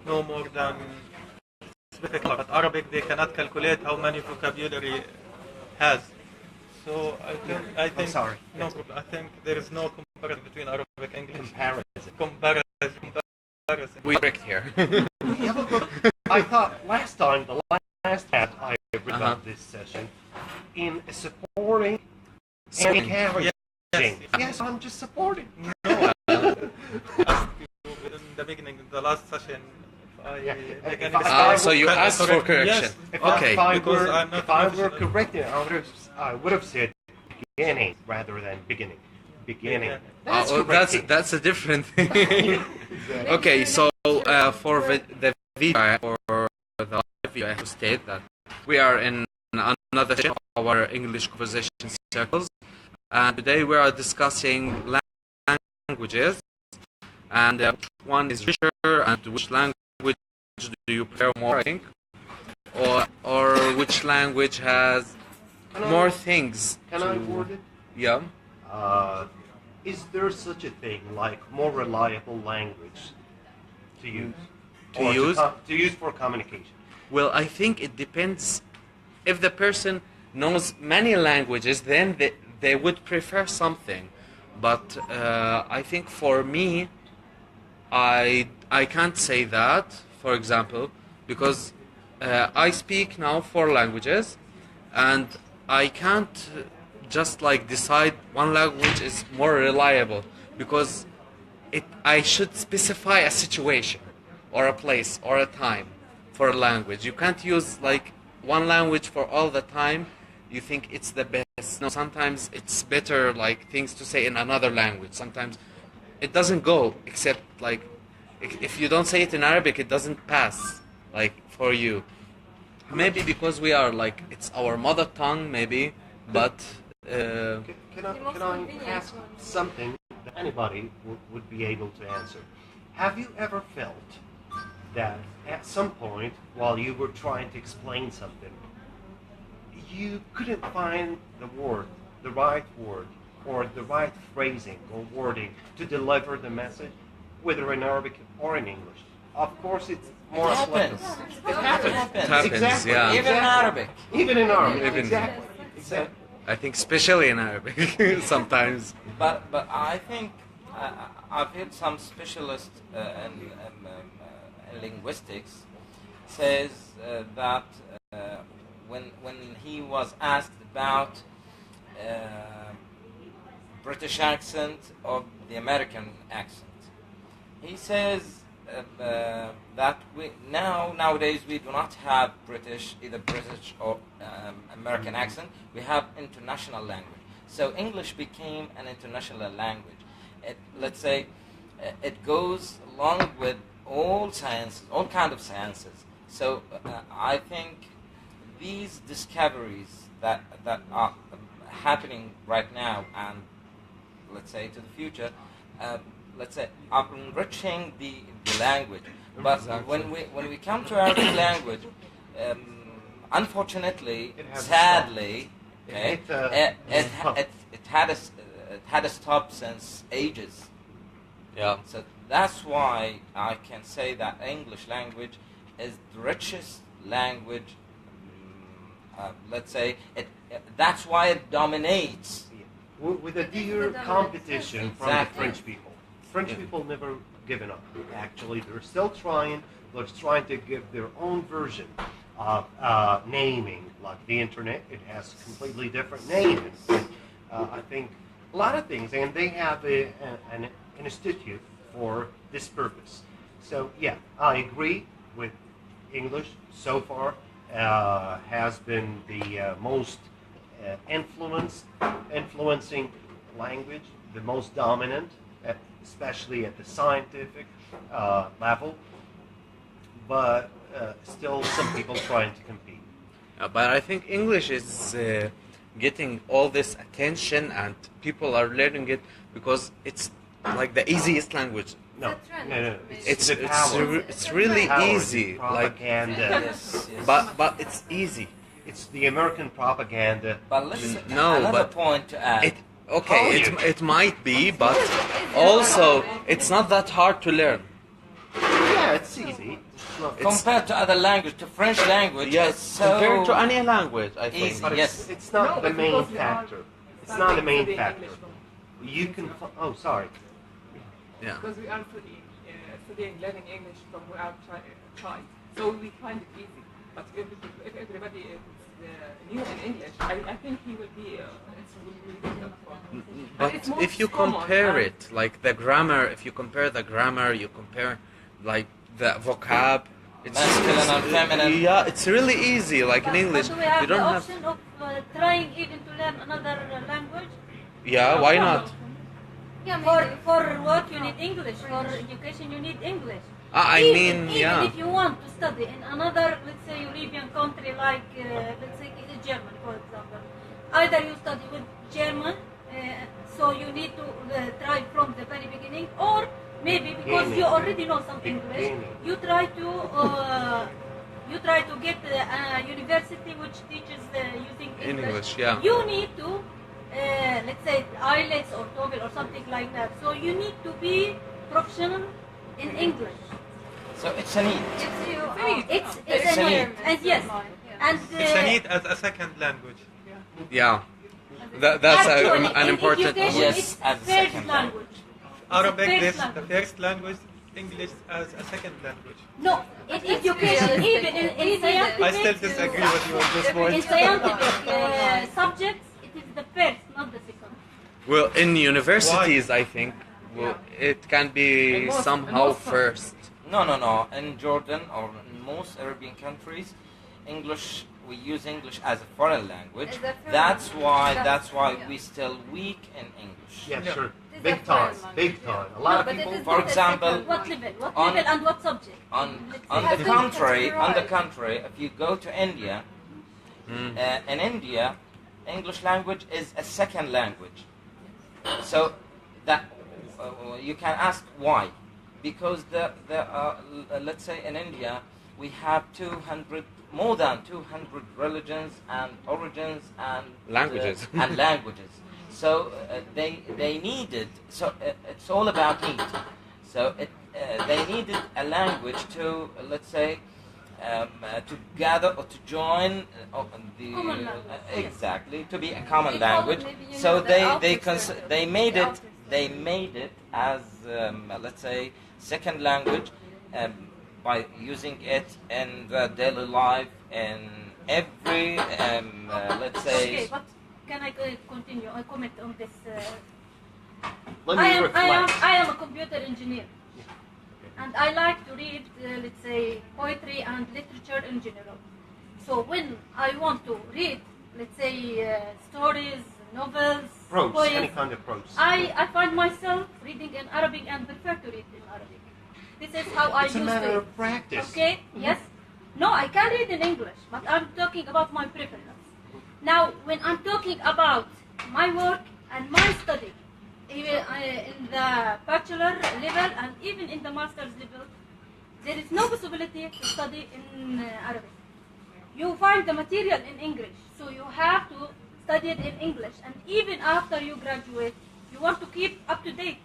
no more than specific, but Arabic they cannot calculate how many vocabulary has. So I think sorry. no problem. I think there is no comparison between Arabic and English. Comparison. We correct here. Yeah, but I thought last time, the last time I begun this session, in supporting and encouraging. Yes, I'm just supporting. No, in the beginning, in the last session, So you asked for correction. If Okay. If I were correcting, I would have said beginning rather than beginning. Beginning. That's a different thing. Okay, so for the video or the video, I have to state that we are in another session of our English conversation circles, and today we are discussing languages, and which one is richer and which language do you prefer more, I think, or which language has more things. Can I word it? Yeah. Is there such a thing like more reliable language to use? To use for communication? Well, I think it depends. If the person knows many languages, then they would prefer something. But I think for me, I can't say that, for example, because I speak now 4 languages, and I can't just like decide one language is more reliable, because I should specify a situation or a place or a time for a language. You can't use like one language for all the time. You think it's the best. No, sometimes it's better like things to say in another language. Sometimes it doesn't go, except like if you don't say it in Arabic, it doesn't pass like for you. Maybe because we are like it's our mother tongue, maybe, but. Can I ask something that anybody would be able to answer? Have you ever felt that at some point while you were trying to explain something, you couldn't find the right word, or the right phrasing or wording to deliver the message, whether in Arabic or in English? Of course, it's more happens. It happens. It happens, Exactly. yeah. Even in Arabic. Even in Arabic. Even- Exactly. I think especially in Arabic sometimes. But I think I've heard some specialist in linguistics says that when he was asked about British accent or the American accent, he says that nowadays we do not have either British or American accent. We have international language. So English became an international language. Let's say it goes along with all sciences, all kind of sciences. So I think these discoveries that are happening right now, and let's say to the future, let's say are enriching the language. But Exactly. when we come to Arabic language, unfortunately, has sadly, okay, It it had a stop since ages. Yeah. So that's why I can say that English language is the richest language. Let's say that's why it dominates. with a dear competition from the Exactly. French people. French people never given up. Actually, they're still trying. They're trying to give their own version of naming, like the internet. It has a completely different name. I think a lot of things, and they have an institute for this purpose. So yeah, I agree with English so far. Has been the most influencing language, the most dominant, especially at the scientific level. But still, some people trying to compete. But I think English is getting all this attention, and people are learning it because it's like the easiest language. No, no. It's the power. it's really Power, easy. Like, propaganda. Yes. but it's easy. It's the American propaganda. But listen, No, another but point to add. It might be, but also it's not that hard to learn. Yeah, Yeah, it's easy. Compared to other language, to French language, Yes, it's so compared to any language, I think. easy. But Yes. it's not No, the it's main because we are factor. It's not the main studying factor. English from- You can. Oh, sorry. Yeah. Because we are studying, learning English from we are child, so we find it easy. But if everybody is new in English, I think he will be. It will be difficult for him. But it's more if you common compare and- it, like the grammar, if you compare the grammar, you compare like the vocab. Masculine and feminine. Yeah, it's really easy. Like in English, But do we have you the don't have. option of trying even to learn another language? Yeah, why not? For work you need English. For education you need English. I mean, Even yeah. if you want to study in another, let's say, European country like, let's say, German, for example. Either you study with German, so you need to try from the very beginning, or maybe because you already know some English, you try to get a university which teaches using English. English, yeah. You need to, let's say, IELTS or TOEFL or something like that. So you need to be professional in English. So it's a need. It's It's a a need. need. And yes, and It's a need as a second language. Yeah. That's actually, an in important education, Yes, it's as a first second language. Arabic, First this language. the first language, English as a second language. No, in education, even in scientific, I still disagree with you on this in point. scientific subjects, it is the first, not the second. Well, in universities, I think it can be somehow first. No. In Jordan or in most Arabian countries, English, we use English as a foreign language. As a foreign That's language. why Yeah. we still weak in English. Yeah, Yeah. sure. It is Big a foreign time. language, Big yeah. time. A lot No, of but it people. is For not the example, second What one. level? What On- level and what subject? On Let's on say. the I think contrary, that's on the right. contrary, if you go to India, in India, English language is a second language. So that you can ask why, because let's say in India we have more than 200 religions and origins and Languages. and languages. So they needed. So it's all about need. So they needed a language to let's say to gather or to join the Common language, yes. exactly to be a common They call it language. maybe, you So know, the they made the it outer they made it as let's say second language by using it in the daily life in every let's say Okay, but can I continue? I comment on this. Let me reflect. I am a computer engineer, and I like to read, let's say, poetry and literature in general. So when I want to read, let's say, stories, novels, Prose, poems, any kind of prose. I find myself reading in Arabic and prefer to read in Arabic. This is how I It's a used matter to. of practice. Okay, yes. No, I can read in English, but I'm talking about my preference. Now, when I'm talking about my work and my study, even in the bachelor level and even in the master's level, there is no possibility to study in Arabic. You find the material in English, so you have to study it in English. And even after you graduate, you want to keep up to date.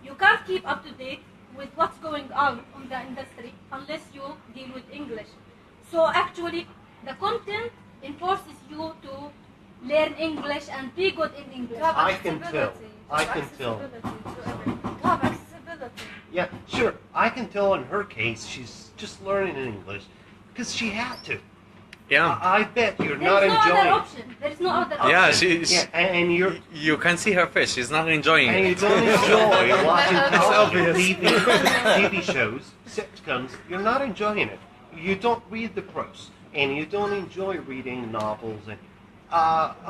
You can't keep up to date with what's going on the industry unless you deal with English. So actually, the content enforces you to learn English and be good in English. To have I can tell. accessibility, I to can tell. accessibility to everything. To have accessibility. Yeah, sure. I can tell in her case she's just learning English because she had to. Yeah. I bet you're There not is no other enjoying. option. There is no other option. Yeah, Yeah, and you're you can see her face. She's not enjoying and you it. don't enjoy watching It's TV shows, sitcoms. You're not enjoying it. You don't read the prose, and you don't enjoy reading novels. And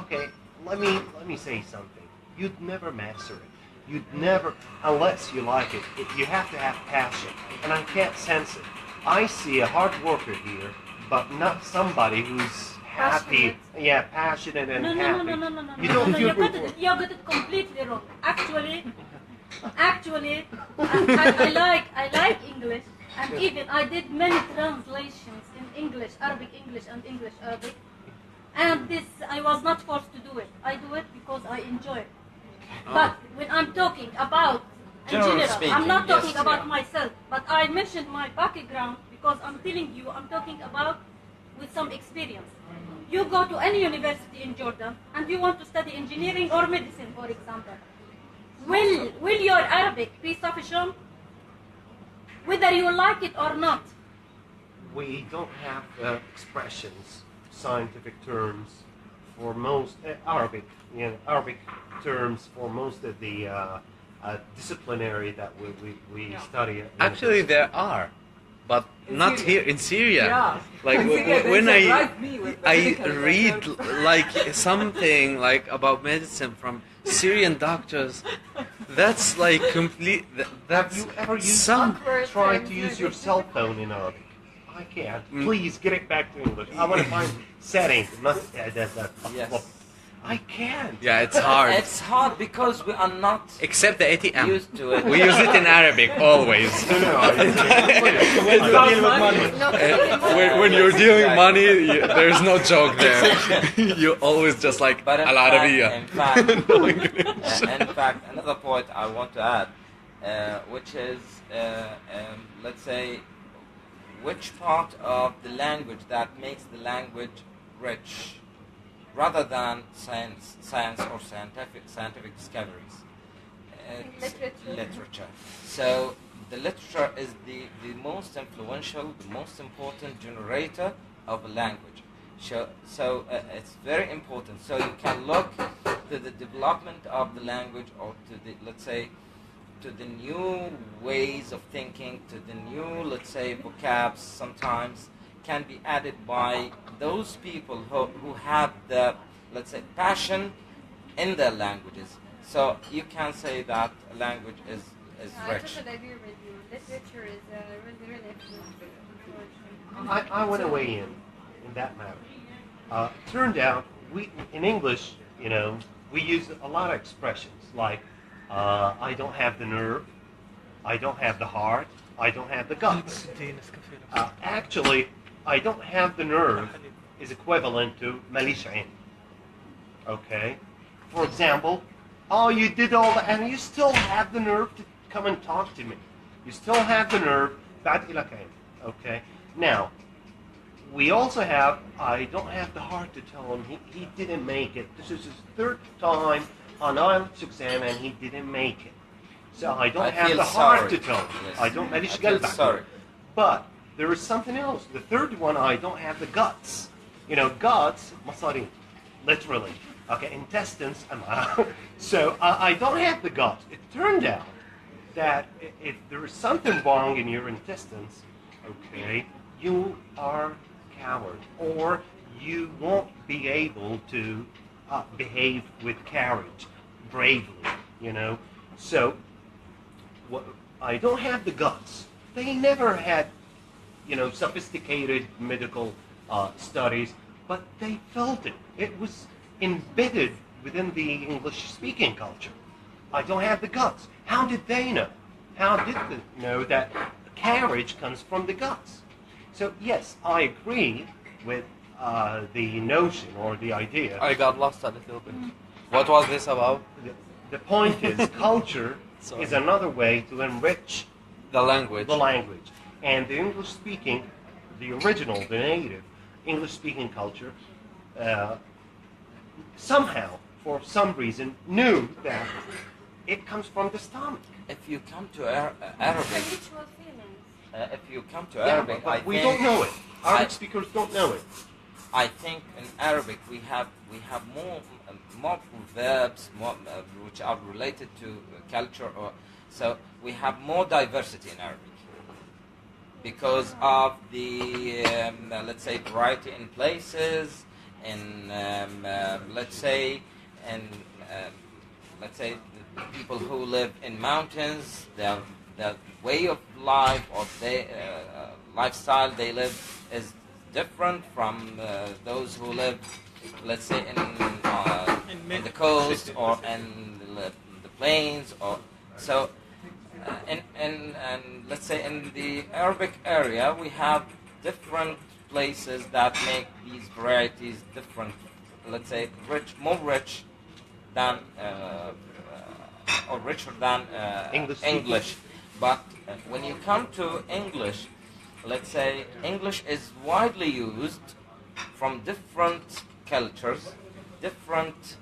okay, let me say something. You'd never master it. You'd never, unless you like it. You have to have passion, and I can't sense it. I see a hard worker here, but not somebody who's happy. Passionate. Yeah, passionate and No, happy. no. You don't No, feel you got good. it. You got it completely wrong. Actually, I like English, and even I did many translations in English, Arabic English, and English Arabic. And this, I was not forced to do it. I do it because I enjoy it. But when I'm talking about In General general, speaking, I'm not talking yes, about yeah. myself, but I mentioned my background because I'm telling you, I'm talking about with some experience. You go to any university in Jordan and you want to study engineering or medicine, for example. Will your Arabic be sufficient? Whether you like it or not. We don't have expressions, scientific terms for most Arabic, Arabic terms for most of the disciplinary that we Yeah. study. At Actually, university. there are, but In not Syria. here in Syria. Yeah. Like In Syria, they when surprised me with I medical read terms. like something like about medicine from Syrian doctors, that's like complete. Have That's you ever used some. Awkward try terms, to use maybe. your cell phone in Arabic? I can't. Mm. Please get it back to English. I want to find setting. Not Yes. I can't. Yeah, it's hard. It's hard because we are not Except the ATM. used to it. We use it in Arabic always. No, deal with money. No, When you're dealing money, there's no joke there. You always just like But in al fact, Arabiya. in fact, another point I want to add, which is, let's say, which part of the language that makes the language rich, rather than science or scientific discoveries. It's literature. So the literature is the most influential, the most important generator of a language. So it's very important. So you can look to the development of the language, or to the, let's say, to the new ways of thinking, to the new, let's say, vocabs sometimes can be added by those people who have the, let's say, passion in their languages. So you can say that a language is I rich. totally agree with you. Literature is really excellent. I want to weigh in that matter. Turned out, we in English, we use a lot of expressions like I don't have the nerve, I don't have the heart, I don't have the guts. Actually, I don't have the nerve is equivalent to ماليش عين. Okay? For example, oh, you did all that and you still have the nerve to come and talk to me. You still have the nerve, بعد إلك عين. Okay? Now, we also have, I don't have the heart to tell him he didn't make it. This is his third time on IELTS exam and he didn't make it. So I don't have feel the heart sorry. to tell him. Yes. I don't I feel sorry. But there is something else. The third one, I don't have the guts. Guts, مصارين, literally. Okay, intestines. So I don't have the guts. It turned out that if there is something wrong in your intestines, okay, you are coward, or you won't be able to behave with courage, bravely. So I don't have the guts. They never had, sophisticated medical studies, but they felt it. It was embedded within the English-speaking culture. I don't have the guts. How did they know? How did they know that courage comes from the guts? So yes, I agree with the notion or the idea. I got lost a little bit. What was this about? The point is, culture Sorry. is another way to enrich The language. the language. And the English-speaking, the original, the native English-speaking culture, somehow, for some reason, knew that it comes from the stomach. If you come to Arabic, Habitual feelings. if you come to Yeah, Arabic, but I we think don't know it. Arabic I- speakers don't know it. I think in Arabic we have more verbs which are related to culture, or so we have more diversity in Arabic because of the let's say variety in places, in let's say the people who live in mountains, their way of life or their lifestyle they live is different from those who live, let's say, in the coast or in the plains, or so. And let's say in the Arabic area, we have different places that make these varieties different. Let's say more rich than or richer than English. But when you come to English, let's say English is widely used from different cultures, different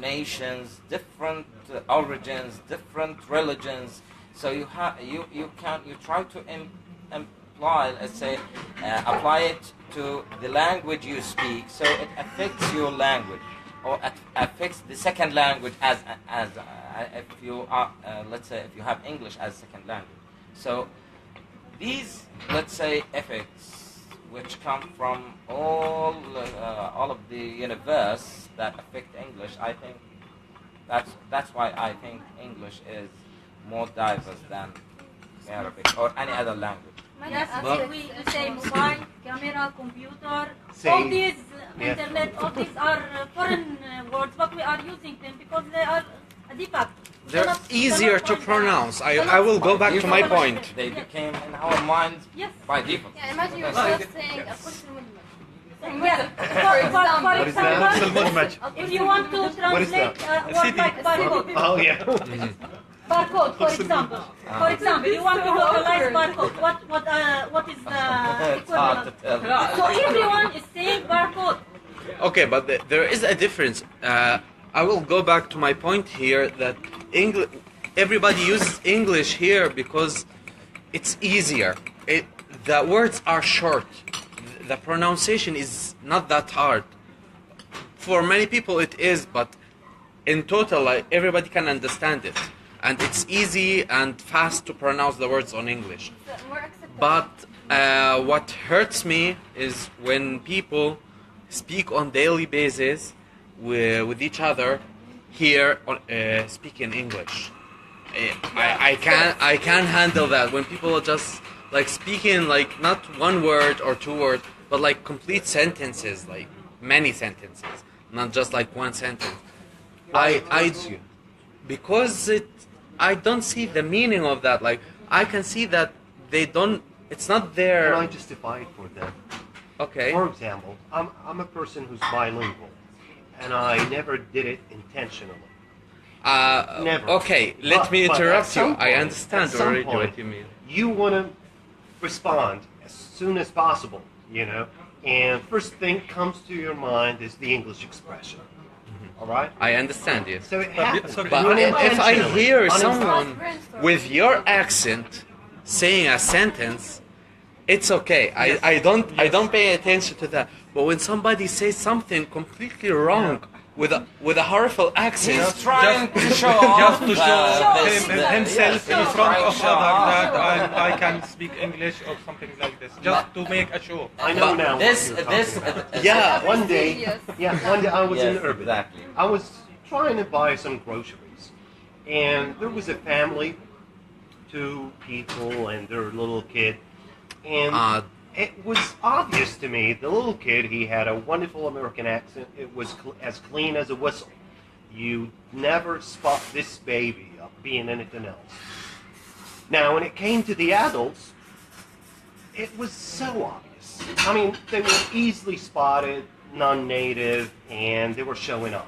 nations, different origins, different religions. So you try to apply, let's say, apply it to the language you speak, so it affects your language, or affects the second language as if you are, let's say, if you have English as second language. So these, let's say, effects which come from all of the universe that affect English, I think that's why I think English is more diverse than Arabic or any other language. Yes, we say mobile, camera, computer, Say- all these yes. internet, all these are foreign words, but we are using them because they are a de facto. They're easier to pronounce. I will go back to my point. They became in our minds Yes. by default. Yeah, imagine yourself saying a question with Yes. For What is that? example, if you want to What is translate that? word like barcode, Oh yeah. barcode, for example. For example, you want to localize barcode. What is the It's hard to equivalent? tell. So everyone is saying barcode. Okay, but there is a difference. I will go back to my point here that everybody uses English here because it's easier. The words are short. The pronunciation is not that hard. For many people it is, but in total, everybody can understand it. And it's easy and fast to pronounce the words on English. more acceptable. But what hurts me is when people speak on daily basis with each other here, speaking English. I can't handle that when people are just like speaking like not one word or two words, but like complete sentences, like many sentences, not just like one sentence. Because I don't see the meaning of that. Like I can see that they don't. It's not Can I there. justify it for them? Okay. For example, I'm a person who's bilingual, and I never did it intentionally. Never. Okay. Let me But at interrupt you. some I point- understand at some already point, what you mean. You want to respond as soon as possible, you know, and first thing comes to your mind is the English expression. All right. I understand you. So it happens. sorry, But if I unintentionally. hear Unintentionally. someone with your accent saying a sentence, it's okay. I don't pay attention to that. But when somebody says something completely wrong with a horrible accent, He's trying to show off just to show this, himself yes, in he's front trying of to show others off. that I can speak English or something like this, just to make a show. I know now. This what you're this talking about. yeah. One day, one day I was in Yes, Urban. exactly. I was trying to buy some groceries, and there was a family, two people and their little kid, and it was obvious to me. The little kid, he had a wonderful American accent. It was as clean as a whistle. You never spot this baby up being anything else. Now, when it came to the adults, it was so obvious. I mean, they were easily spotted, non-native, and they were showing off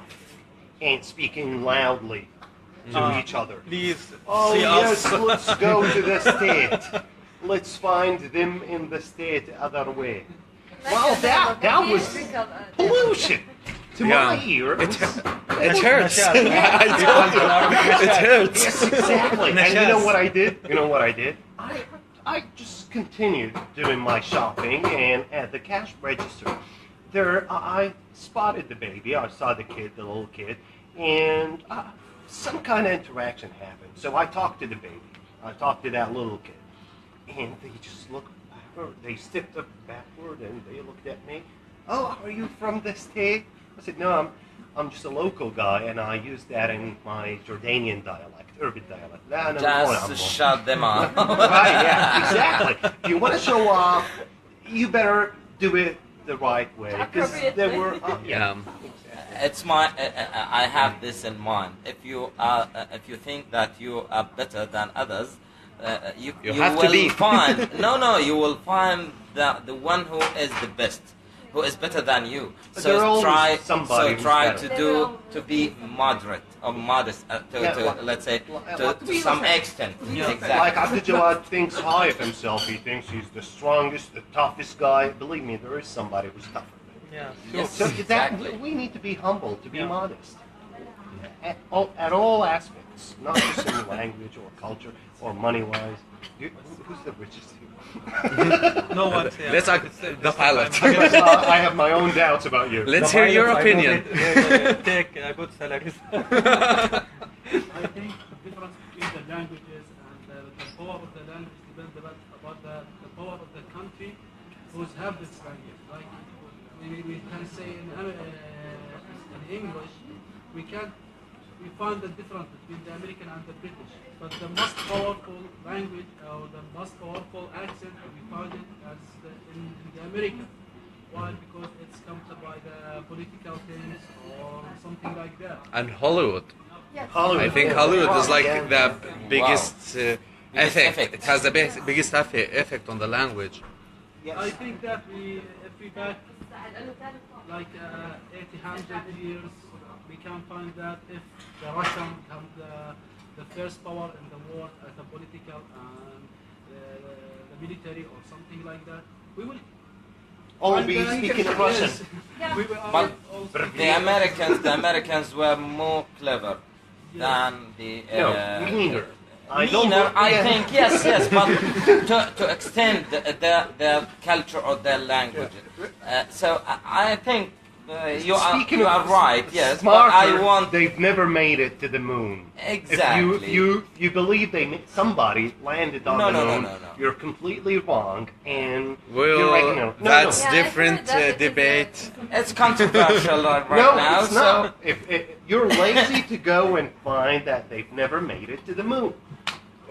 and speaking loudly to each other. Please Oh see yes, us. let's go to the state. Let's find them in the state other way. Well, that was pollution to my ear. It hurts. Nashad. I told you. It hurts. Yes, exactly. And you know Nashaz. what I did? You know what I did? I just continued doing my shopping, and at the cash register, there I spotted the baby. I saw the kid, the little kid, and some kind of interaction happened. So I talked to the baby. I talked to that little kid, and they just looked backward. They stepped up backward, and they looked at me. Oh, are you from the state? I said, no, I'm just a local guy, and I use that in my Jordanian dialect, urban dialect. No, no, Just to shut them up. Right, yeah, exactly. If you want to show off, you better do it the right way. Because there were, Yeah. It's my. I have this in mind. If you think that you are better than others, you have to will be. find. No, you will find the one who is the best. who is better than you. But So there are always try, somebody who's try better. to be moderate or modest, let's say, to some extent. Exactly. Like Abdul Jawad thinks high of himself. He thinks he's the strongest, the toughest guy. Believe me, there is somebody who's tougher. Yeah. Yes, So exactly. we need to be humble, to be Yeah. modest. At all aspects, not just in language or culture or money-wise. Who's the richest here? No one. Yeah. Let's ask the pilot. I have my own doubts about you. Let's hear your opinion. Take good salaries. I think the difference between the languages and the power of the language depends about the power of the country who's have this language. Like we can say in English, we find the difference between the American and the British. But the most powerful language or the most powerful accent we find it as in the American. Why? Because it's comes by the political things or something like that. And Hollywood. Yes. I think Hollywood is like the biggest effect. effect. It has the biggest effect on the language. I think that if we back like 800 years, we can find that if the Russian become the first power in the world as a political and the military or something like that, we will. Oh, find be the- speaking Russian. Yeah. We will But also the Americans were more clever than the No, meaner. I don't meaner, want- I yeah. think, yes, but to extend their culture or their language. So I think Speaking you of are right, yes, but smarter, I want they've never made it to the moon. exactly. If you believe somebody landed on No, the no, no, moon, no, no. you're completely wrong, and Well, you're ignorant. No, that's Yeah, I've different heard that it is, debate. It's controversial right no, now. it's So not. If you're lazy to go and find that they've never made it to the moon.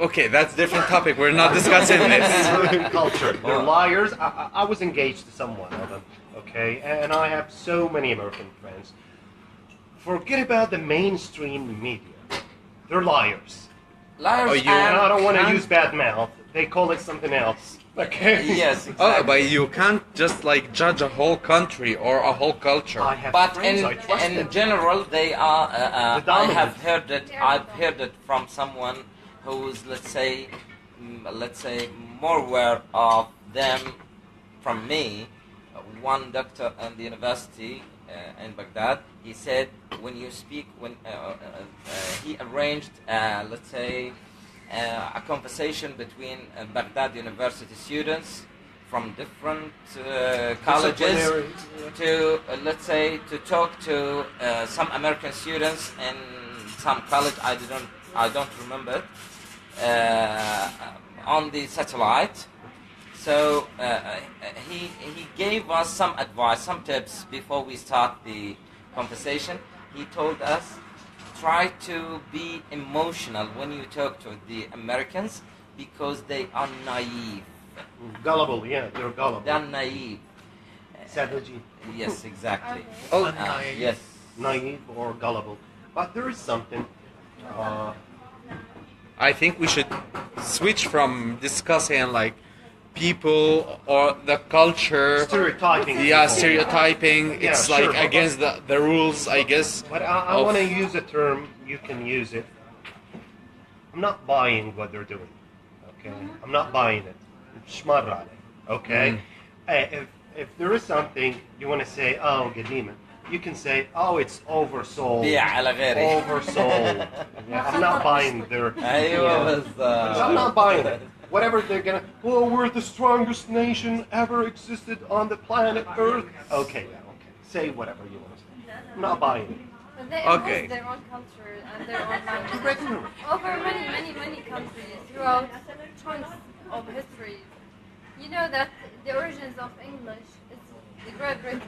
Okay, that's a different topic. We're not discussing this. American culture. They're liars. I was engaged to someone of them, okay? And I have so many American friends. Forget about the mainstream media. They're liars. liars Oh, you- And I don't want to and- use bad mouth. They call it something else. Okay? Yes, Oh, exactly. but you can't just like judge a whole country or a whole culture. I have But friends, I trust in them. general, they are. The I dominant. have heard it. I've heard it from someone who's, let's say, more aware of them from me. One doctor at the university in Baghdad, he said when you speak, he arranged, let's say, a conversation between Baghdad University students from different colleges to, let's say, to talk to some American students in some college. I don't remember it. On the satellite. So he gave us some advice, some tips before we start the conversation. He told us, try to be emotional when you talk to the Americans because they are naive. Gullible, yeah, they're gullible. They're naive. Savage, Yes, exactly. Oh, Yes. naive or gullible. But there is something. I think we should switch from discussing like people or the culture. Stereotyping. Yeah, stereotyping. Yeah, It's sure, like but- against the rules, I guess. But I of- want to use a term, you can use it. I'm not buying what they're doing. Okay? I'm not buying it. Shmarrale. Okay? If there is something you want to say, oh, Gediman, you can say, oh, it's oversold. بيع على غيري. Oversold. Yeah, I'm not buying their. أيوة بالضبط. I'm not buying it. Whatever they're gonna. Oh, we're the strongest nation ever existed on the planet Earth. Okay, yeah, okay. Say whatever you want to say. I'm not buying it. But they Okay. impose their own culture and their own language You're ignorant. over many countries throughout chunks of history. You know that the origins of English is the Great Britain,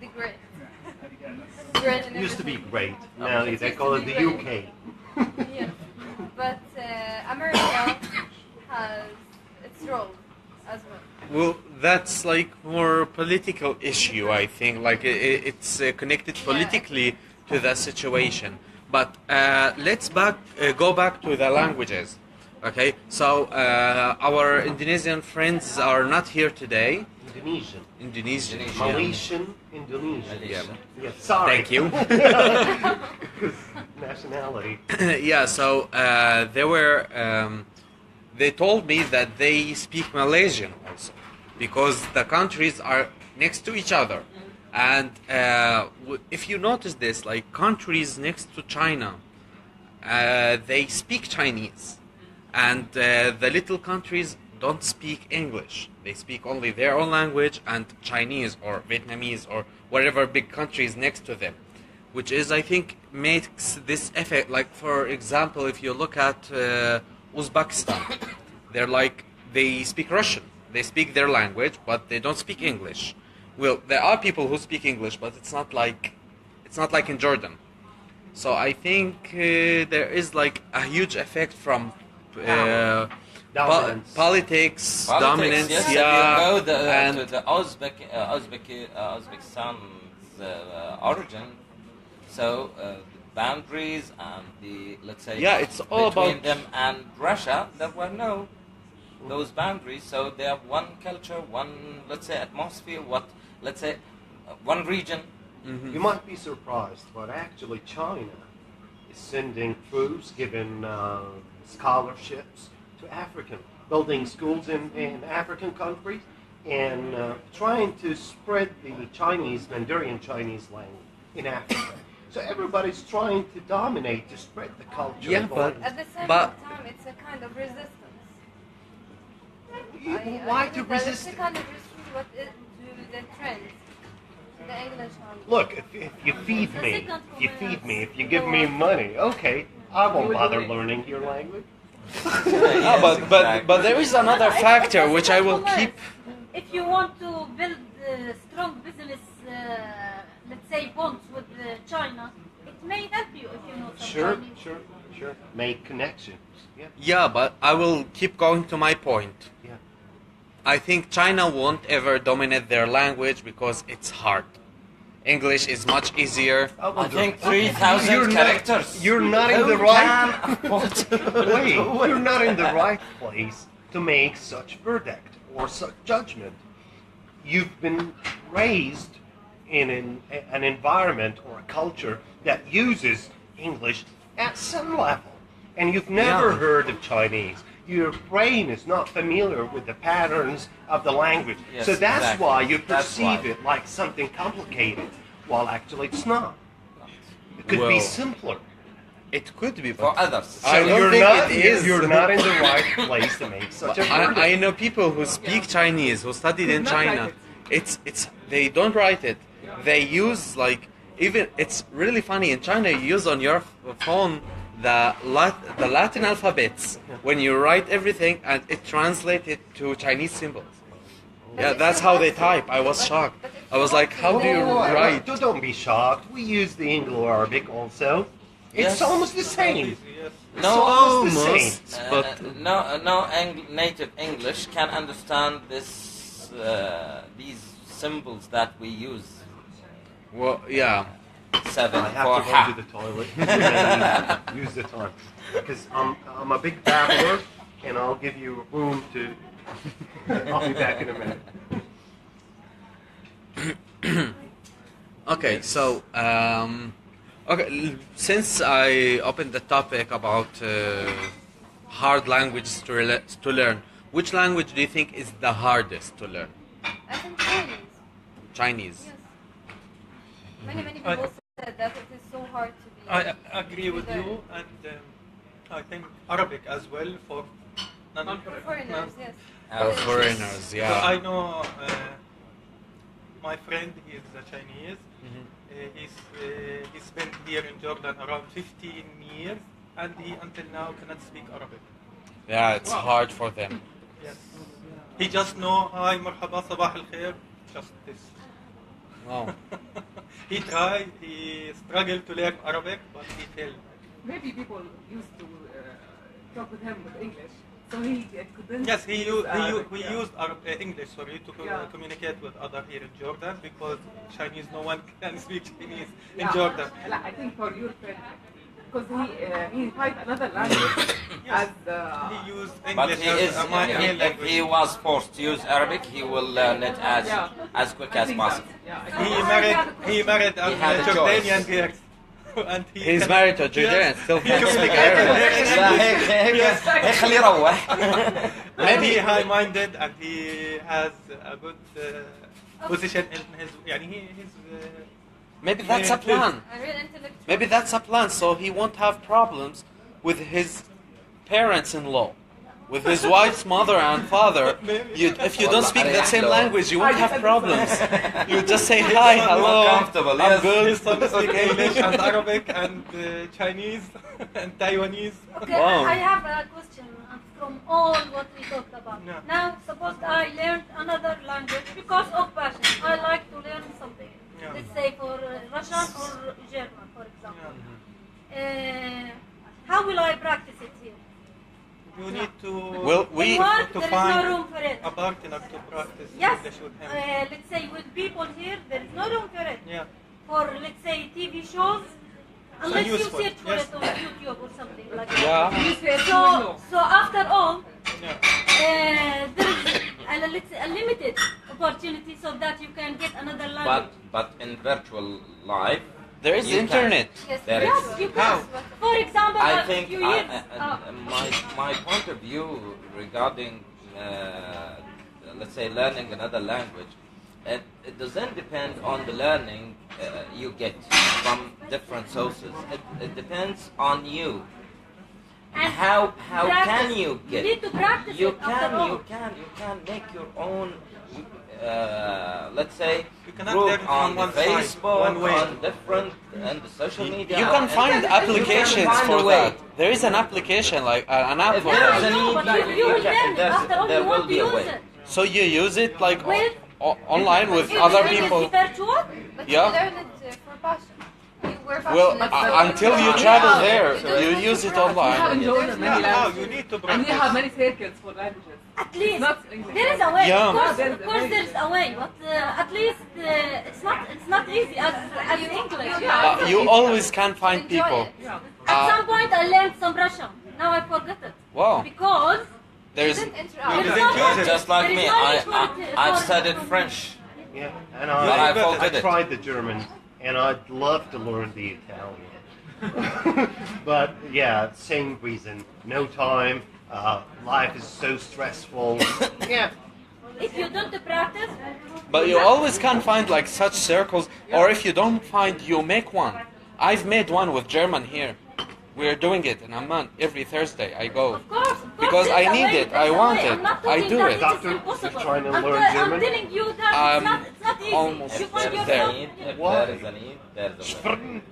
the Great. Great in It used to be everything. great. Now It they used call to it be the great. UK. Yes, but America has its role as well. Well, that's like more political issue, I think. Like it's connected politically to the situation. But let's go back to the languages. Okay, so our Indonesian friends are not here today. Indonesian. Indonesian. Indonesian. Malaysian, Indonesian. Malaysian. Yes, sorry. Thank you. Nationality. Yeah, so they told me that they speak Malaysian also, because the countries are next to each other. And if you notice this, like countries next to China, they speak Chinese. And the little countries don't speak English. They speak only their own language and Chinese or Vietnamese or whatever big country is next to them. Which is, I think, makes this effect. Like, for example, if you look at Uzbekistan, they speak Russian. They speak their language, but they don't speak English. Well, there are people who speak English, but it's not like in Jordan. So I think there is like a huge effect from Dominance. politics, dominance. Yes, yeah, if you go and to the Uzbekistan's origin, so the boundaries and the, let's say, yeah, it's all between about them and Russia, there were no those boundaries. So they have one culture, one, let's say, atmosphere. One region. Mhm. You might be surprised, but actually China is sending troops, giving scholarships to African, building schools in African countries, and trying to spread the Chinese, Mandarin Chinese language in Africa. So everybody's trying to dominate, to spread the culture. Yeah, and the but- language. At the same But- time, it's a kind of resistance. Why I to think that resist it's it? a kind of resistance to the trends, the English language. Look, if you feed The me, second if you feed me, if you comments give me go on. money, okay, I won't will bother do it. learning your language. No, but there is another factor which I will keep. If you want to build strong business, let's say bonds with China, it may help you if you know some Sure, Chinese. sure. Make connections. Yeah, Yeah, but I will keep going to my point. yeah. I think China won't ever dominate their language because it's hard. English is much easier. I think 3,000 characters. You're not in Who the right. can afford to Wait, do it? you're not in the right place to make such verdict or such judgment. You've been raised in an environment or a culture that uses English at some level, and you've never Yeah. heard of Chinese. Your brain is not familiar with the patterns of the language. Yes, so that's exactly. why you That's perceive why. it like something complicated, while actually it's not. It could be Well, simpler. It could be, For but others. I don't you're think not, it is. You're not in the right place to make such a verdict. I know people who speak Chinese, who studied in Could not China. write It's they don't write it. They use like, even it's really funny in China. You use on your phone the Latin alphabets when you write everything, and it translates it to Chinese symbols. Yeah, that's how they type. I was shocked. I was like, how do you write? Don't be shocked. We use the Anglo-Arabic also. It's Yes. almost the same. Yes. It's almost the same. Almost, but no native English can understand these symbols that we use. well, yeah. 7 I have for to go ha. to the toilet and use the time because I'm a big babbler, and I'll give you room to. I'll be back in a minute. Okay, so since I opened the topic about hard languages to learn, which language do you think is the hardest to learn? I think Chinese. Chinese. Yes. Many I- people said that it is so hard to be. I agree with learn. you, and I think Arabic as well for For foreigners, yes. For foreigners, So yeah. I know my friend, he is a Chinese. He spent here in Jordan around 15 years, and he until now cannot speak Arabic. Yeah, it's hard for them. Yes. He just know hi, marhaba, sabah al khair, just this. Wow. He tried, he struggled to learn Arabic, but he failed. Maybe people used to talk with him with English, so he couldn't. Yes, he Arabic, we yeah. used English, sorry, to Yeah. communicate with other here in Jordan, because Chinese, no one can speak Chinese in Yeah. Jordan. I think for your friend, because he typed another language as He used But English he as is, a main if language. he was forced to use Arabic, he will learn it as quick as possible. He married a He had a Jordanian choice. girl. And He's married to a Jordanian, still He can't could speak speak Arabic. لا هيك هيك خليه يروح. Maybe high-minded and he has a good position in his. يعني he's. Maybe that's a plan. A real intellectual. Maybe that's a plan, so he won't have problems with his parents-in-law, with his wife's mother and father. If you don't speak that same language, you won't have problems. You just say hi, hello, comfortable, I'm yes. good. His son speak English and Arabic and Chinese and Taiwanese. Okay, Wow. I have a question from all what we talked about. Yeah. Now, suppose I learned another language because of passion. I like to learn something. Yeah. Let's say for Russian or German, for example. How will I practice it here? You need to Well, In work, to there is no find room for it. a partner to practice Yes, English with him. let's say with people here, there is no room for it. Yeah. For, let's say, TV shows, unless you useful, search for yes. it on YouTube or something like that. Yeah. So after all, Yeah. there is let's say a limited opportunity so that you can get another language. But in virtual life, There is You can. internet. Yes, There Yes, is. you How? can. For example, I a think few years. my point of view regarding let's say learning another language, it doesn't depend on the learning you get from different sources. It depends on you. And How practice. can you You get? need to practice You it after all. can make your own. Let's say You cannot group learn from on one side, Facebook, one way. on different and the social media. You can and- find you can applications find for a way. that. There is an application, like an app If for there Yeah, that. is I a know, need, but you will learn it. there's- After all, there you will want to be a use way. it. So you use it like Well, online with If other it is people. virtual, But Yeah. you learn it for passion. You were Well, passionate. until you travel Yeah. there, You you don't use it have to We have online. in Jordan many Yeah, languages. you need to And we practice. have many circles for languages. at least Not English. there is a way. Yeah. Of course, There is of a course way. there is a way, but at least it's not easy as English. You always can find Enjoy people. it. Yeah. At some point, I learned some Russian. Now I forget it Wow. because There's Didn't there interact. is didn't no use it. Just like there me, is no need for I've for- studied French. Yeah, and But I I forget it. tried the German, and I'd love to learn the Italian. But yeah, same reason. No time. Life is so stressful. Yeah. If you don't practice, But you always can find like such circles, or if you don't find, you make one. I've made one with German here. We're doing it in Amman every Thursday. I go. of course, Because there's I a need way, it, there's I a want way. it, I'm not I talking do that it. it is Doctor, impossible. you're trying to I'm learn I'm German? telling you that I'm it's not easy. almost You find there. yourself. If Why? there is a need, there's a way.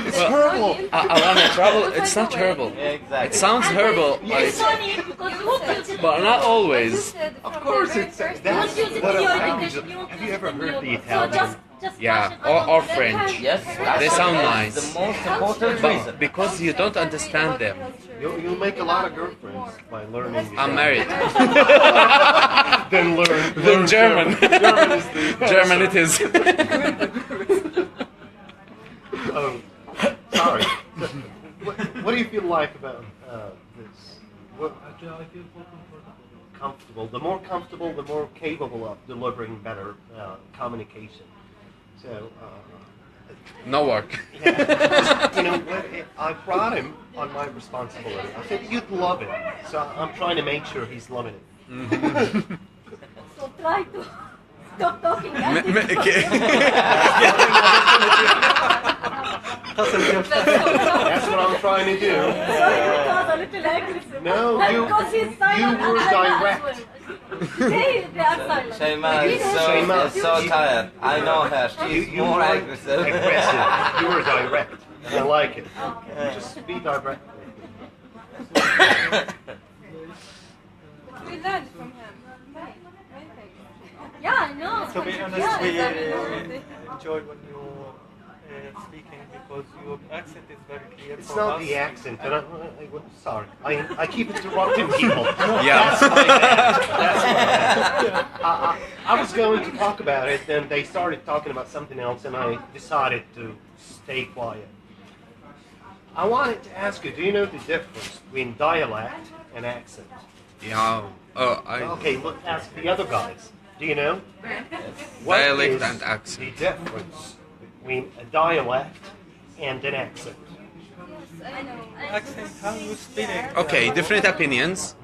It's terrible. I want to travel. It's not terrible. Exactly. It sounds terrible, It's like, funny because you won't use it. but not always. Of course, it's You won't that's use it what in a your language. education. You won't Have use you it ever in heard your- the So Italian? just Yeah, passion, or I don't French. learn. Yes, They sound that's nice. the most important But reason. because you don't understand them. You'll make a lot of girlfriends by learning. the I'm Italian. married. Then learn. Then learn German. German is the German it is. Oh, sorry. What do you feel like about this? What, Actually, I feel more comfortable. comfortable. The more comfortable, the more capable of delivering better communication. So, No work. you know, I brought him on my responsibility. I said you'd love it, so I'm trying to make sure he's loving it. So try to stop talking. That's what I'm trying to do. Sorry, because a little aggressive. No, And you- because he's silent you and were Shayma as direct. well. They are silent. Shayma is Shayma. so tired. I know her. She's You more were aggressive. aggressive. You were direct. And I like it. Just be direct. We learned from him. Many things. Yeah, I know. To be honest, Yeah, we exactly. enjoy when you speaking because your accent is very clear It's for not us. the accent. And sorry. I keep interrupting people. Yeah. That's my bad. That's my bad. I was going to talk about it, then they started talking about something else, and I decided to stay quiet. I wanted to ask you, do you know the difference between dialect and accent? Yeah. Okay, look, ask the other guys. Do you know? What Dialect is and accent. the difference between a dialect and an accent? Yes, I know. Accent, how you spell it? Okay, different opinions.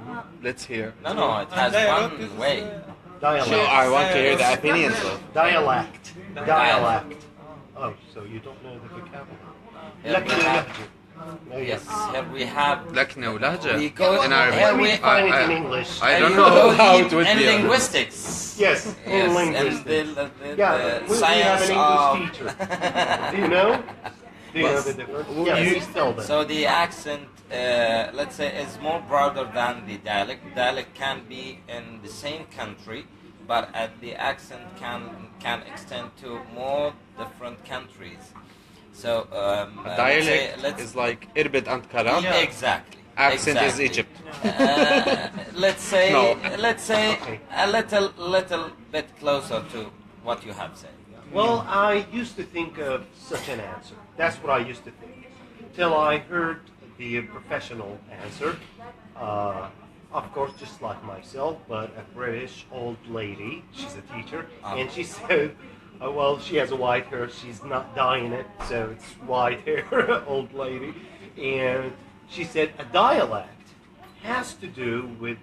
Let's hear. No, it has Dialect is, one way. Dialect. So I want to hear the opinions of. Dialect. Dialect. Oh, so you don't know the vocabulary. Here we have, No, yes, here we have. لكنة ولهجة We go in here Arabic. we find it I- in English. I don't we know go how deep it would in be. linguistics. Yes, in Yes, linguistics. and the Yeah, we have science an of. English teacher. Do you know? Do you know the difference? Yeah, please tell them. So the accent, let's say, is more broader than the dialect. Dialect can be in the same country, but the accent can extend to more different countries. So Dialect let's is like Irbid and Karab. exactly. Accent is exactly. Egypt. Let's say No. let's say Okay. a little bit closer to what you have said. Well, I used to think of such an answer. That's what I used to think. Till I heard the professional answer. Of course, just like myself, but a British old lady. She's a teacher. And she said, well, she has a white hair. She's not dyeing it, so it's white hair, old lady. And she said a dialect has to do with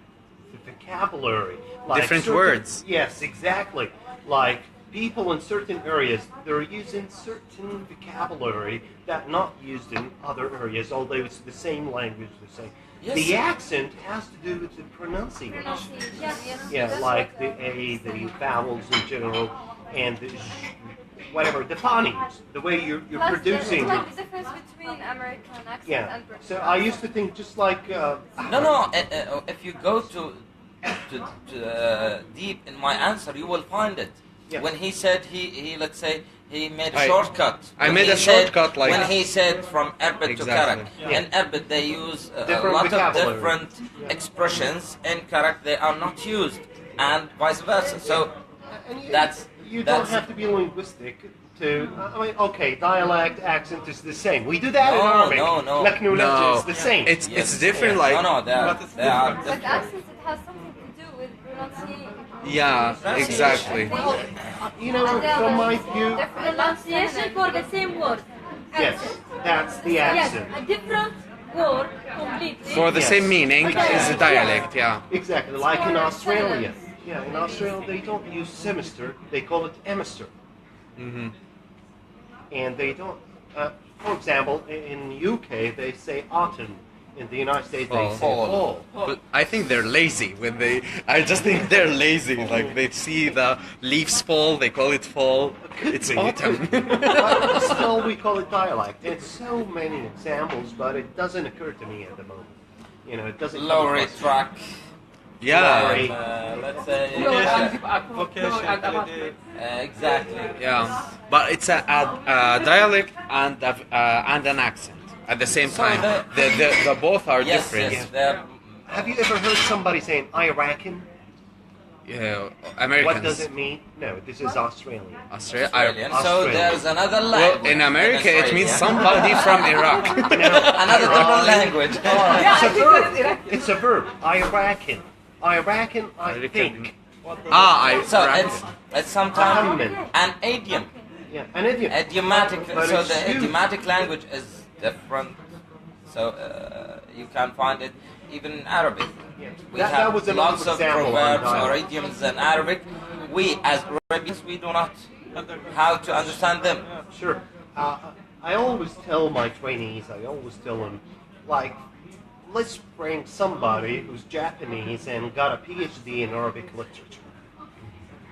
the vocabulary. Like Different certain- words. Yes, exactly. Like people in certain areas, they're using certain vocabulary that not used in other areas, although it's the same language, the same. Yes. The accent has to do with the pronunciation. Pronunciation. Yes, yes. Yeah, That's like what the A, the vowels in general, and the whatever, the phonemes, the way you're Plus, producing. It's like the difference between American accent Yeah. and British. So I used to think just like. No. If you go to deep in my answer, you will find it. Yeah. When he said he let's say he made a I- shortcut. I When made he a said- shortcut, like- when he said from Arabic Exactly. to Karak. Yeah. In Arabic they use a Different lot of vocabulary. different expressions. In Karak they are not used, and vice versa. So And you, That's- you don't that's- have to be linguistic to. I mean, okay, dialect, accent is the same. We do that in No, Arabic. no. Lakno No, it's the same. It's Yes. different. Yeah. Like no, they are What is they are different? But different. accent, it has something to do with pronunciation. yeah, exactly. You know, And they are from my like view, different Pronunciation for the same word. yes, that's the Yes, accent. a different word completely. For the Yes. same meaning is a dialect. Yeah. Exactly, like in Australia. Yeah, in Australia they don't use semester; they call it hemister. hmm And they don't. For example, in UK they say autumn. In the United States they say Fall. fall. But I think they're lazy when they. I just think they're lazy. Like they see the leaves fall, they call it fall. It's be. autumn. But still, we call it dialect. There's so many examples, but it doesn't occur to me at the moment. You know, it doesn't. come Lower across- track. yeah. Sorry. Let's say Vocation, exactly. Yeah. But it's a dialect and an accent at the same So time. The both are Yes, different. yes. they're- Have you ever heard somebody saying Irakan? Yeah, Americans. What does it mean? No, this is Australian. Australia. Australian. So Australian. there's another Well, language. in America, it means Australia. somebody from Iraq. Another different language. It's a I think verb. that's Iraqi. It's a verb. Irakan. Irakan, I Irakan. think. I. So it's sometimes Ahmed. an idiom, Yeah, an idiom. idiomatic. But So it's the used. idiomatic language is different. So you can find it even in Arabic. We That have was another lots of example on proverbs or dialect. idioms in Arabic. We as Arabians we do not how to understand them. Sure. I always tell my trainees, I always tell them, like, let's bring somebody who's Japanese and got a PhD in Arabic literature.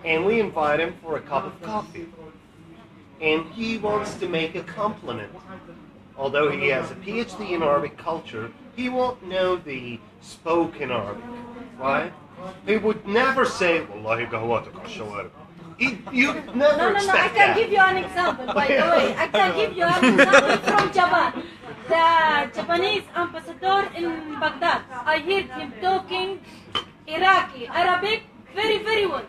And we invite him for a cup of coffee. And he wants to make a compliment. Although he has a PhD in Arabic culture, he won't know the spoken Arabic, right? He would never say, Wallahi gahwatak al-shawarib. You never No, I expect can that. give you an example, by the way. I can give you an example from Japan. The Japanese ambassador in Baghdad, I heard him talking Iraqi, Arabic very, very well.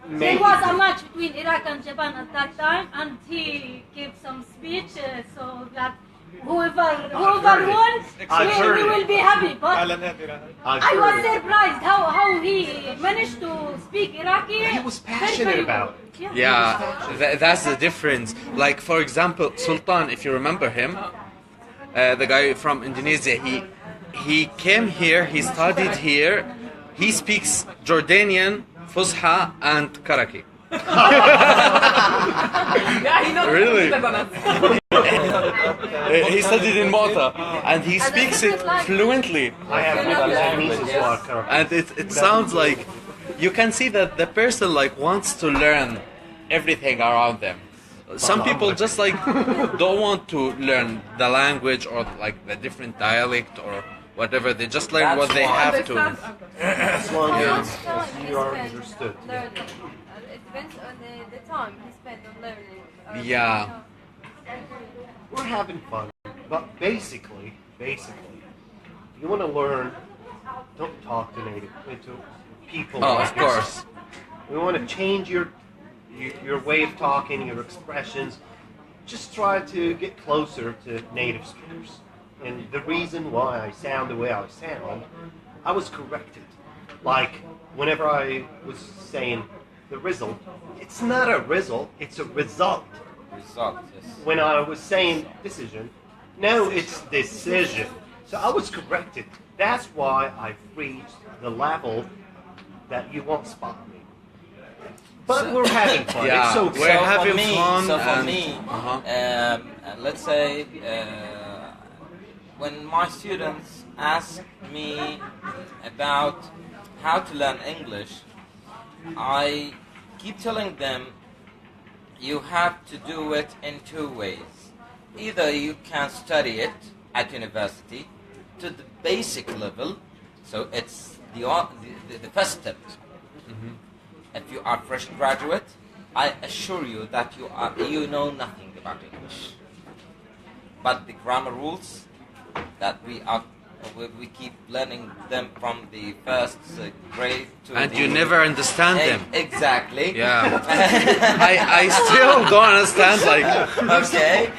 There was a match between Iraq and Japan at that time, and he gave some speech so that whoever heard it. won, I've heard he it. will be happy. But على نادرة. I've I was heard it. surprised how he managed to speak Iraqi. He was passionate about it. Yeah, that's the difference. Like for example, Sultan, if you remember him, the guy from Indonesia, he came here, he studied here, he speaks Jordanian, Fusha, and Karaki. Yeah, he knows Really? better than us. He studied in Malta, and he speaks it fluently. I have Vietnamese as well. And it sounds like you can see that the person like wants to learn everything around them. Some people just like don't want to learn the language or like the different dialect or whatever. They just learn what they have to. As long Yeah. as you are understood. Learning. It depends on the time he spent on learning. Yeah. We're having fun, but basically, you want to learn. Don't talk to people. Oh, like of course. this. We want to change your way of talking, your expressions. Just try to get closer to native speakers. And the reason why I sound the way I sound, I was corrected. Like whenever I was saying the result, it's not a result, it's a result. Result, yes. When I was saying decision, no, it's decision. So I was corrected. That's why I've reached the level that you won't spot me. But we're having fun. Yeah, It's so we're So having for me, fun So for and- me, let's say when my students ask me about how to learn English, I keep telling them you have to do it in two ways. Either you can study it at university to the basic level, so it's the first step. If you are fresh graduate, I assure you that you know nothing about English. But the grammar rules that we keep learning them from the first grade to And the, you never understand them. Exactly. Yeah. I still don't understand like Okay.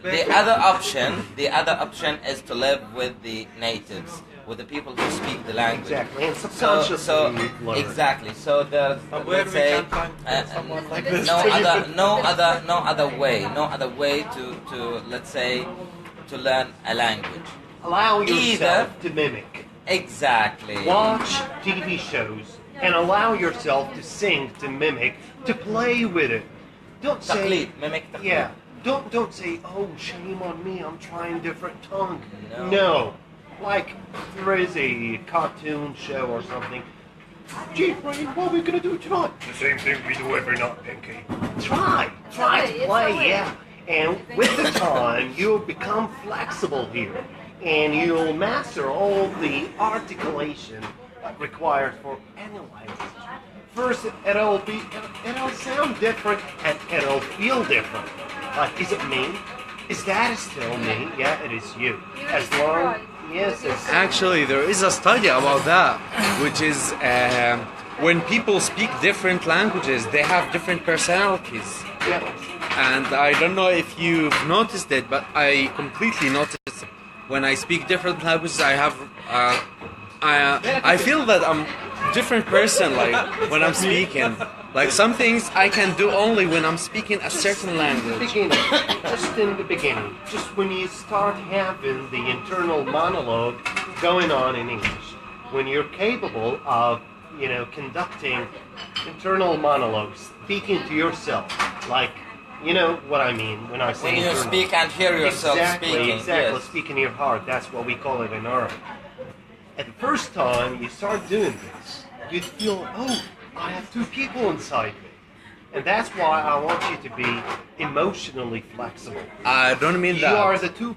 The other option is to live with the natives, with the people who speak the language. Exactly. And subconsciously you learn. Exactly. So there's Where let's we say can find someone like this. no other way to let's say to learn a language. Allow yourself Either- to mimic. Exactly. Watch TV shows and allow yourself to sing, to mimic, to play with it. Don't say, Taqlid, mimic taqlid. yeah. Don't say, oh, shame on me, I'm trying different tongue. No. No. Like there is a cartoon show or something. Gee, Brain, what are we gonna do tonight? The same thing we do every night, Pinky. Try to It's play, a way. yeah. And with the time, you'll become flexible here, and you'll master all the articulation required for any language. First, it'll sound different, and it'll feel different. Like, is it me? Is that still me? Yeah, it is you. As long, yes, it's actually there is a study about that, which is when people speak different languages, they have different personalities. yeah. And I don't know if you've noticed it, but I completely noticed it. When I speak different languages, I have I feel that I'm a different person. Like when I'm speaking, like some things I can do only when I'm speaking a certain language. Beginning, just in the beginning, just when you start having the internal monologue going on in English, when you're capable of, conducting internal monologues, speaking to yourself, like, you know what I mean when I say When you internal. speak and hear yourself Exactly, speaking. exactly. Yes. Speaking your heart, that's what we call it in Arabic. At the first time you start doing this, you'd feel, oh, I have two people inside me. And that's why I want you to be emotionally flexible. I don't mean You are that. the two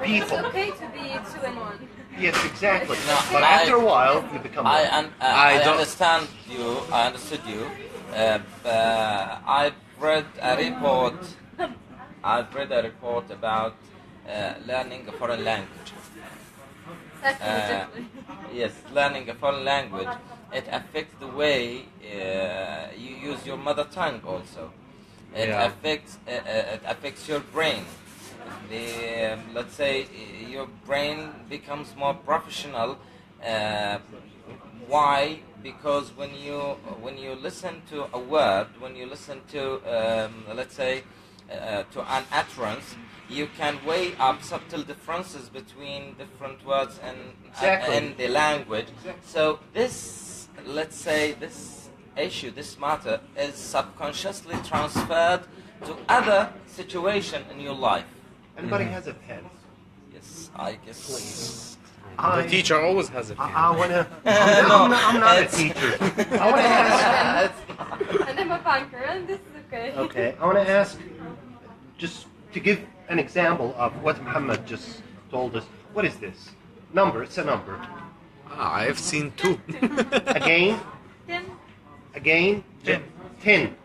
people. It's okay to be two in one. Yes, exactly. No, But I- after a while, you become I one. I don't- understand you. I understood you. I've read a report. I've read a report about learning a foreign language. Psychologically. Yes, learning a foreign language. It affects the way you use your mother tongue also. It Yeah. affects your brain. Let's say your brain becomes more professional. Why? Because when you listen to a word, when you listen to let's say to an utterance, you can weigh up subtle differences between different words Exactly. and the language. Exactly. So this, let's say, this issue, this matter, is subconsciously transferred to other situation in your life. Anybody has a pen? Yes, I guess. The teacher always has a pen. I want to. I'm not a teacher. I want to ask. And I'm a banker, and this is okay. Okay, I want to ask, just to give an example of what Muhammad just told us. What is this? Number. It's a number. I've seen two. Again. Then Again. 10. 10.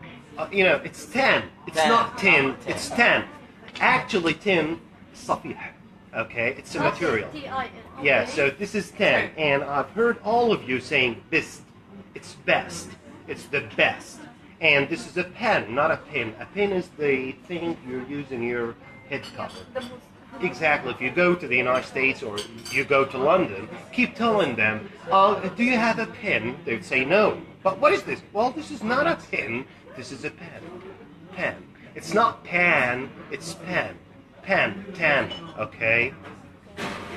It's 10. It's 10. not 10. 10. It's 10. Actually, 10. صفيح. Okay, it's a material. T-I-N. Yeah, Okay. so this is 10, and I've heard all of you saying best. It's best. It's the best. And this is a pen, not a pin. A pin is the thing you use in your head cover. The most. Exactly. If you go to the United States or you go to London, keep telling them, do you have a pen? They would say no. But what is this? Well, this is not a pin. This is a pen. Pen. It's not pan, it's pen. Pen, 10, okay?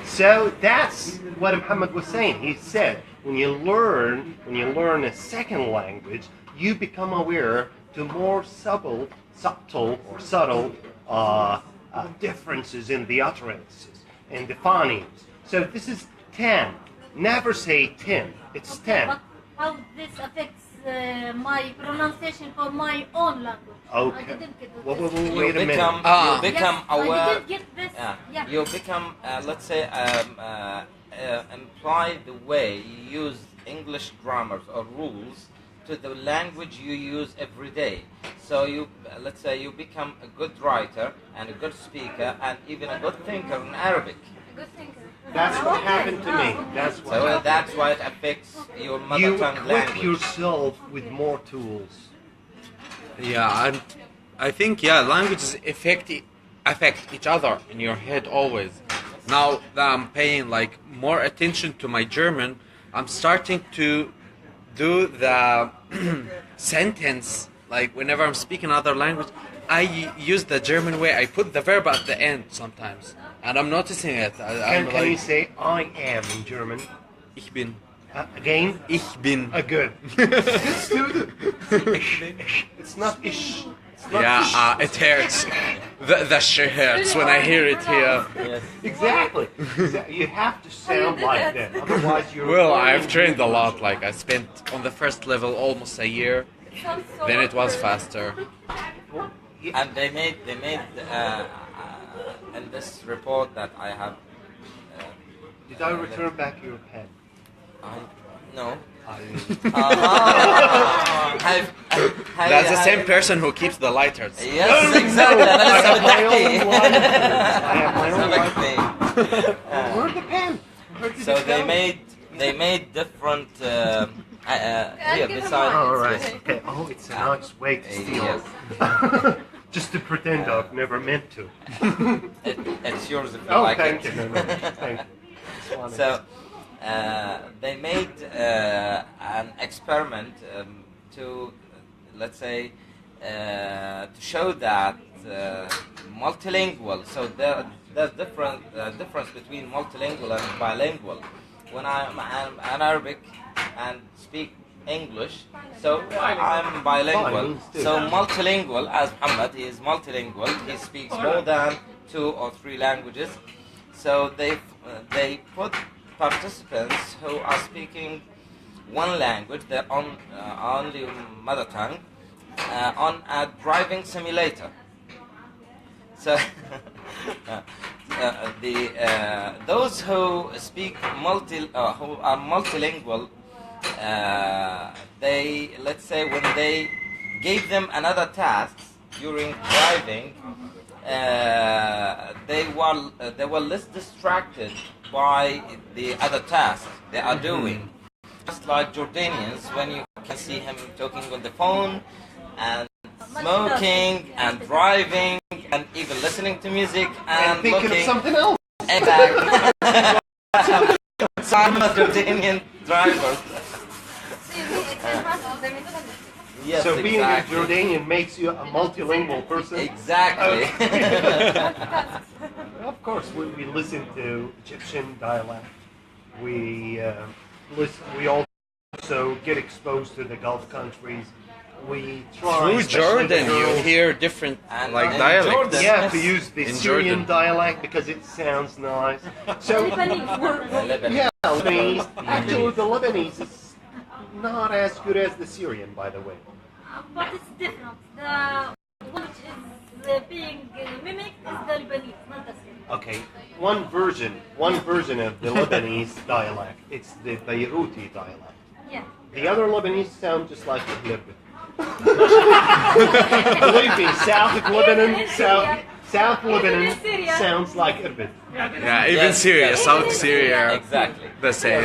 So that's what Muhammad was saying. He said, when you learn a second language, you become aware to more subtle differences in the utterances and the phonemes. So this is 10. Never say 10. It's 10. But how this affects my pronunciation for my own language? I Okay. didn't get Well, this. wait a minute. You become Yes, aware. I didn't get this. Yeah. You become, let's say, imply the way you use English grammars or rules to the language you use every day. So you, let's say, you become a good writer and a good speaker and even a good thinker in Arabic. Good thinker. That's what happened to me. That's what So happened. that's why it affects your mother You tongue equip language. yourself with more tools. Yeah, and I think languages affect each other in your head always. Now that I'm paying like more attention to my German, I'm starting to do the sentence like whenever I'm speaking another language. I use the German way. I put the verb at the end sometimes, and I'm noticing it. I'm Can you like, say I am in German? ich bin, Again? ich bin. Good. Good student. It's not ish. It's not ish. Yeah, it hurts. The shit hurts when I hear it here. Yes. Exactly. You have to sound like that. Otherwise you're... Well, I've trained a lot. Like I spent on the first level almost a year. It sounds so Then it was awkward. faster. And they made in this report that I have. Did I return back your pen? No. That's the same person who keeps the lighters. Yes, exactly. I أنا have لسه my own بحكي. lighters. I have my own لسه lighters. بحكي. Where's the pen? Where did So it go? they made different here give them beside. mine. All right. Okay. Oh, it's a nice way to steal. Yes. Just to pretend I've never meant to. It's yours if you Oh, like thank it. you. No, thank you. Just wanted So they made an experiment to, let's say, to show that multilingual. So there's difference between multilingual and bilingual. When I'm an Arabic and speak English, so I'm bilingual. So multilingual, as Muhammad, he is multilingual. He speaks more than 2 or 3 languages. So they put participants who are speaking one language, their own only mother tongue, on a driving simulator. So those who speak who are multilingual, they, let's say, when they gave them another task during driving, they were less distracted by the other tasks they are doing. Just like Jordanians, when you can see him talking on the phone and smoking and driving and even listening to music and thinking looking. of something else. Exactly. So I'm a Jordanian driver. Yes, So being exactly. a Jordanian makes you a multilingual person. Exactly. Of course, we listen to Egyptian dialect. We we also get exposed to the Gulf countries. We try Through especially Jordan, the you girls, hear different And like in dialects. Jordan- yeah, to use the In Syrian Jordan. dialect because it sounds nice. So Lebanon. yeah, Lebanese. Actually, the Lebanese is not as good as the Syrian, by the way. But it's different. The one which is being mimicked is the Lebanese, not the Syrian. Okay, one version of the Lebanese dialect. It's the Beiruti dialect. Yeah. The other Lebanese sound just like the Lebanon. Believe me, south of Lebanon, South Lebanon sounds like Irbil. Yeah, even Yes, Syria, yes. South Syria, Exactly. the same.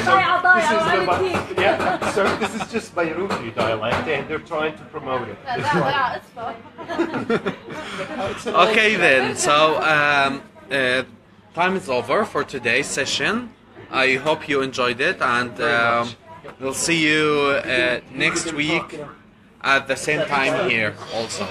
Yeah, so this is just Beiruti dialect, and they're trying to promote it. It's like- Okay then, so time is over for today's session. I hope you enjoyed it, and we'll see you next week at the same time here also.